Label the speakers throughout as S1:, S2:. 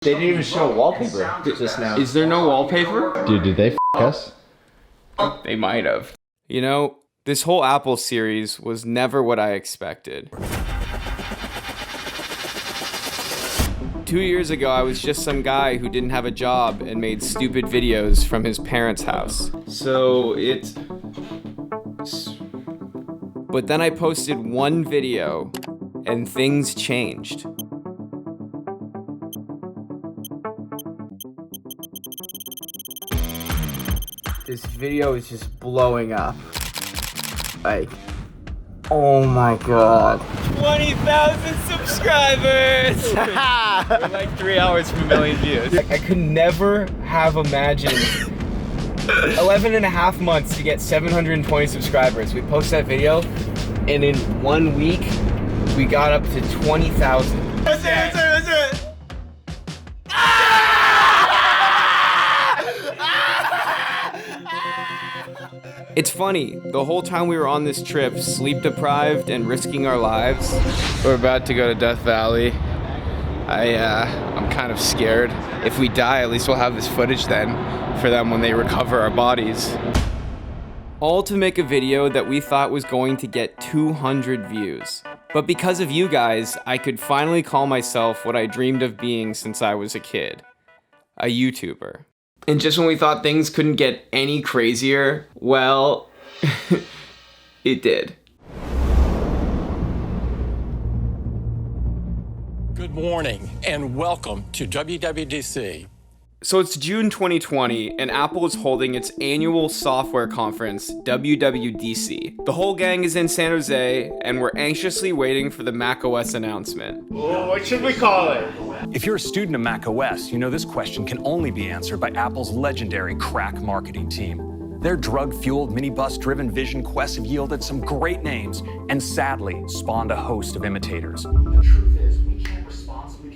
S1: They didn't even show wallpaper just now.
S2: Is there no wallpaper?
S1: Dude, did they us?
S2: They might have. You know, this whole Apple series was never what I expected. 2 years ago, I was just some guy who didn't have a job and made stupid videos from his parents' house. But then I posted one video, and things changed. This video is just blowing up. Like, oh my god. 20,000 subscribers! We're like 3 hours from a million views. I could never have imagined 11 and a half months to get 720 subscribers. We posted that video, and in 1 week, we got up to 20,000. Let's do it! It's funny, the whole time we were on this trip, sleep deprived and risking our lives. We're about to go to Death Valley. I'm kind of scared. If we die, at least we'll have this footage then for them when they recover our bodies. All to make a video that we thought was going to get 200 views. But because of you guys, I could finally call myself what I dreamed of being since I was a kid. A YouTuber. And just when we thought things couldn't get any crazier, well, it did.
S3: Good morning and welcome to WWDC.
S2: So it's June 2020 and Apple is holding its annual software conference, WWDC. The whole gang is in San Jose and we're anxiously waiting for the macOS announcement.
S1: Oh, what should we call it?
S4: If you're a student of macOS, you know this question can only be answered by Apple's legendary crack marketing team. Their drug-fueled, minibus-driven vision quests have yielded some great names and sadly spawned a host of imitators.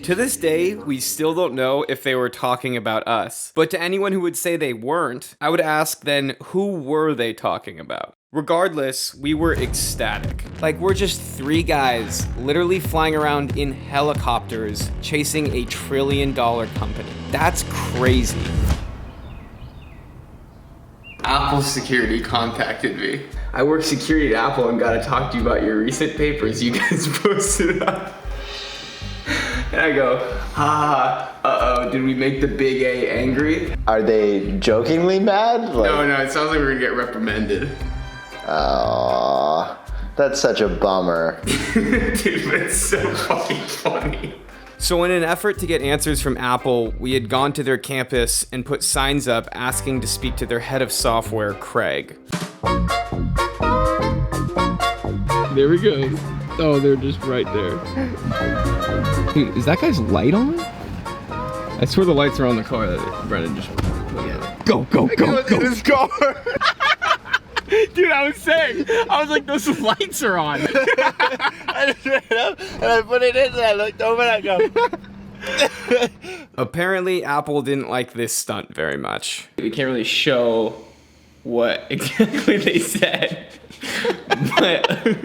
S2: To this day, we still don't know if they were talking about us. But to anyone who would say they weren't, I would ask then, who were they talking about? Regardless, we were ecstatic. Like, we're just three guys literally flying around in helicopters chasing a $1 trillion company. That's crazy. Apple security contacted me. I work security at Apple and gotta talk to you about your recent papers you guys posted up. And I go, uh-oh, did we make the big A angry?
S1: Are they jokingly mad?
S2: No, it sounds like we're gonna get reprimanded.
S1: Aww, that's such a bummer.
S2: Dude, that's so fucking funny. So in an effort to get answers from Apple, we had gone to their campus and put signs up asking to speak to their head of software, Craig. There we go. Oh, they're just right there. Dude, is that guy's light on? I swear the lights are on the car that Brennan just... Go in his car! Dude, I was like, those lights are on.
S1: I just ran up and I put it in and I looked over and I go...
S2: Apparently, Apple didn't like this stunt very much. We can't really show what exactly they said, but...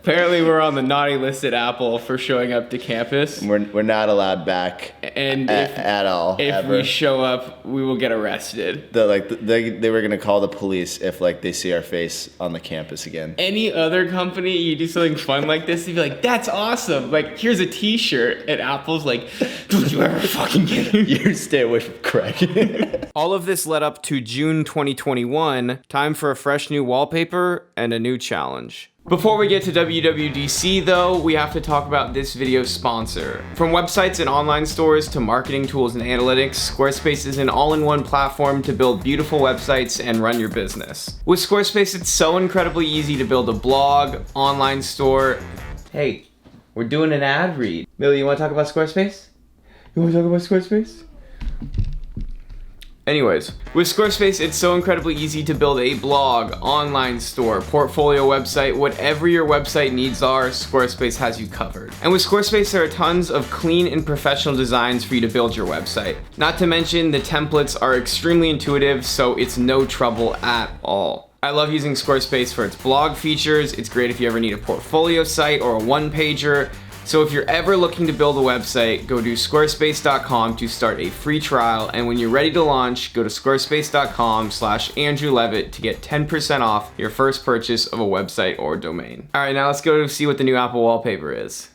S2: Apparently we're on the naughty list at Apple for showing up to campus.
S1: We're not allowed back
S2: and
S1: at all.
S2: If
S1: ever.
S2: we show up, we will get arrested.
S1: They were gonna call the police if they see our face on the campus again.
S2: Any other company, you do something fun like this, they'd be like, that's awesome. Like, here's a t-shirt. And Apple's like, don't you ever fucking get it.
S1: You stay away from Craig.
S2: All of this led up to June 2021. Time for a fresh new wallpaper and a new challenge. Before we get to WWDC though, we have to talk about this video's sponsor. From websites and online stores to marketing tools and analytics, Squarespace is an all-in-one platform to build beautiful websites and run your business. With Squarespace, it's so incredibly easy to build a blog, online store. Hey, we're doing an ad read. Millie, you wanna talk about Squarespace? You wanna talk about Squarespace? Anyways, with Squarespace, it's so incredibly easy to build a blog, online store, portfolio website, whatever your website needs are, Squarespace has you covered. And with Squarespace, there are tons of clean and professional designs for you to build your website. Not to mention, the templates are extremely intuitive, so it's no trouble at all. I love using Squarespace for its blog features. It's great if you ever need a portfolio site or a one-pager. So if you're ever looking to build a website, go to squarespace.com to start a free trial. And when you're ready to launch, go to squarespace.com/Andrew Levitt to get 10% off your first purchase of a website or domain. All right, now let's go see what the new Apple wallpaper is.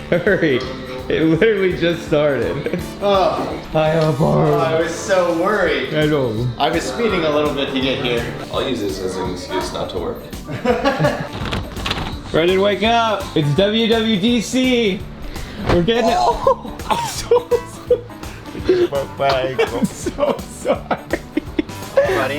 S2: Hurry, it literally just started.
S1: Oh, I was so worried.
S2: I know.
S1: I was speeding a little bit to get here.
S5: I'll use this as an excuse not to work.
S2: Brendan, wake up! It's WWDC! We're getting it. Oh, I'm so sorry.
S1: Buddy,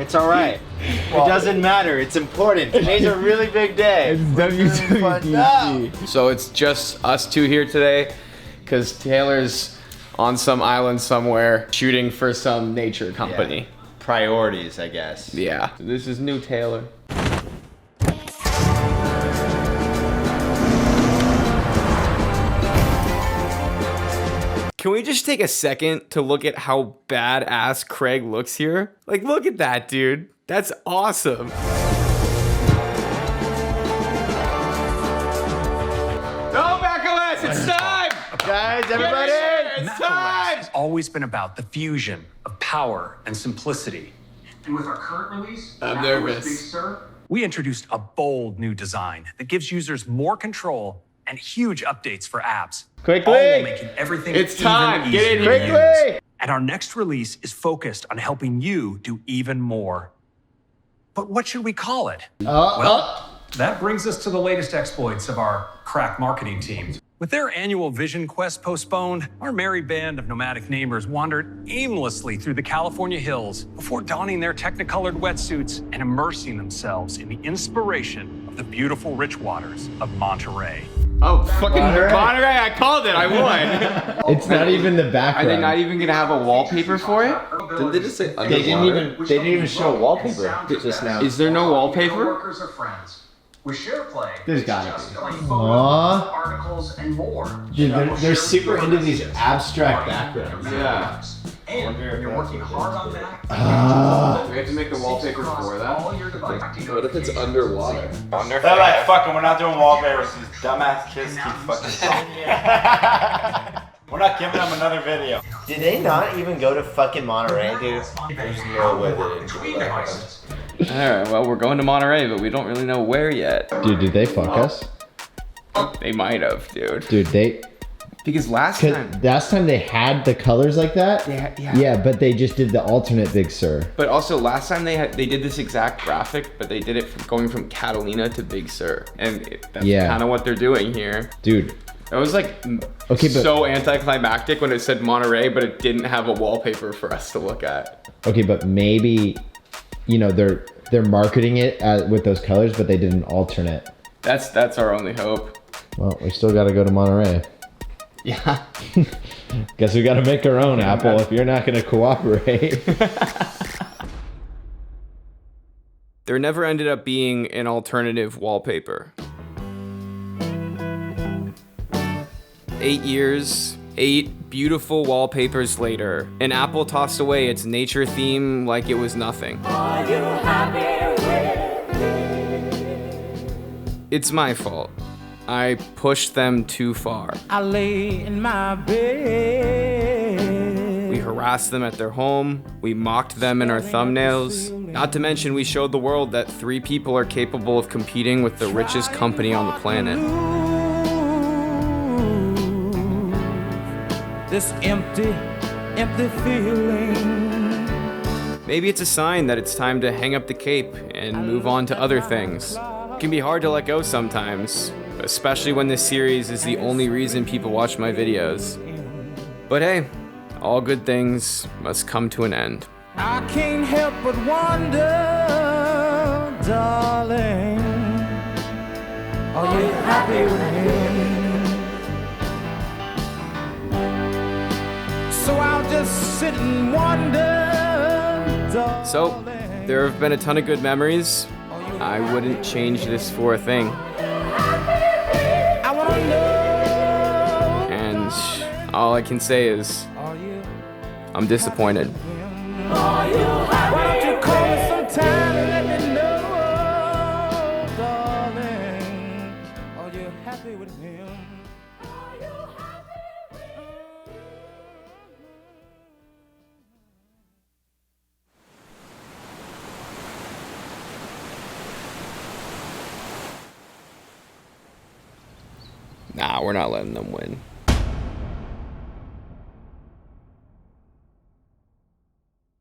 S1: it's all right. It doesn't matter. It's important. Today's a really big day.
S2: It's WWDC. So it's just us two here today, because Taylor's on some island somewhere shooting for some nature company.
S1: Yeah. Priorities, I guess.
S2: Yeah. This is new Taylor. Can we just take a second to look at how badass Craig looks here? Like, look at that, dude. That's awesome. No, macOS, it's time!
S1: Guys, everybody!
S2: It's
S4: macOS
S2: time!
S4: has always been about the fusion of power and simplicity. And with our current release,
S2: I'm
S4: macOS
S2: nervous.
S4: Big Sur, we introduced a bold new design that gives users more control and huge updates for apps.
S1: Quickly!
S4: All while making everything
S2: It's
S4: even
S2: time. Get in
S4: easier
S2: here.
S4: to
S1: Quickly!
S4: use. And our next release is focused on helping you do even more. But what should we call it? Well, that brings us to the latest exploits of our crack marketing team. With their annual Vision Quest postponed, our merry band of nomadic namers wandered aimlessly through the California hills before donning their technicolored wetsuits and immersing themselves in the inspiration of the beautiful rich waters of Monterey.
S2: Oh, fucking Monterey, I called it, I won.
S6: It's not even the
S2: Are
S6: background.
S2: they not even gonna have a wallpaper for it?
S5: Didn't they just say underwater?
S1: They didn't even show a wallpaper just now.
S2: Is there no wallpaper?
S4: Coworkers or friends. We share play.
S6: There's gotta
S4: just
S6: be.
S4: like
S6: Aww.
S4: photos, articles, and more.
S6: Dude, they're super into these abstract backgrounds.
S2: Yeah.
S4: And when you're working hard on that,
S2: We have to make the wallpaper for that?
S4: all your devices.
S5: What if it's underwater?
S1: They're like, fucking, we're not doing wallpapers. These dumbass kids keep fucking saying. We're not giving them another video. Did they not even go to fucking Monterey, dude? There's no way they didn't do that.
S2: Alright, well, we're going to Monterey, but we don't really know where yet.
S6: Dude, did they fuck us?
S2: They might have, dude.
S6: Dude,
S2: Because last time.
S6: last time they had the colors like that.
S2: Yeah.
S6: Yeah, but they just did the alternate Big Sur.
S2: But also, last time they did this exact graphic, but they did it from going from Catalina to Big Sur. And that's kind of what they're doing here.
S6: Dude.
S2: It was like
S6: Okay, but
S2: so anticlimactic when it said Monterey, but it didn't have a wallpaper for us to look at.
S6: okay, but maybe, you know, they're marketing it with those colors, but they did an alternate.
S2: That's our only hope.
S6: Well, we still got to go to Monterey.
S2: Yeah.
S6: Guess we got to make our own, Apple, if you're not going to cooperate.
S2: There never ended up being an alternative wallpaper. 8 years, 8 beautiful wallpapers later, and Apple tossed away its nature theme like it was nothing.
S7: Are you happy with me?
S2: It's my fault. I pushed them too far.
S7: I lay in my bed.
S2: We harassed them at their home, we mocked them in our thumbnails, not to mention we showed the world that 3 people are capable of competing with the richest company on the planet.
S7: This empty feeling.
S2: Maybe it's a sign that it's time to hang up the cape and move on to other things. It can be hard to let go sometimes, especially when this series is the only reason people watch my videos. But hey, all good things must come to an end.
S7: I can't help but wonder, darling, are you happy with me? So I'll just sit and wonder, darling.
S2: So, there have been a ton of good memories. I wouldn't change this for a thing.
S7: I wanna know,
S2: And all I can say is,
S7: are you,
S2: I'm disappointed.
S7: why don't you call me sometime and let me know? happy with him?
S2: Nah, we're not letting them win.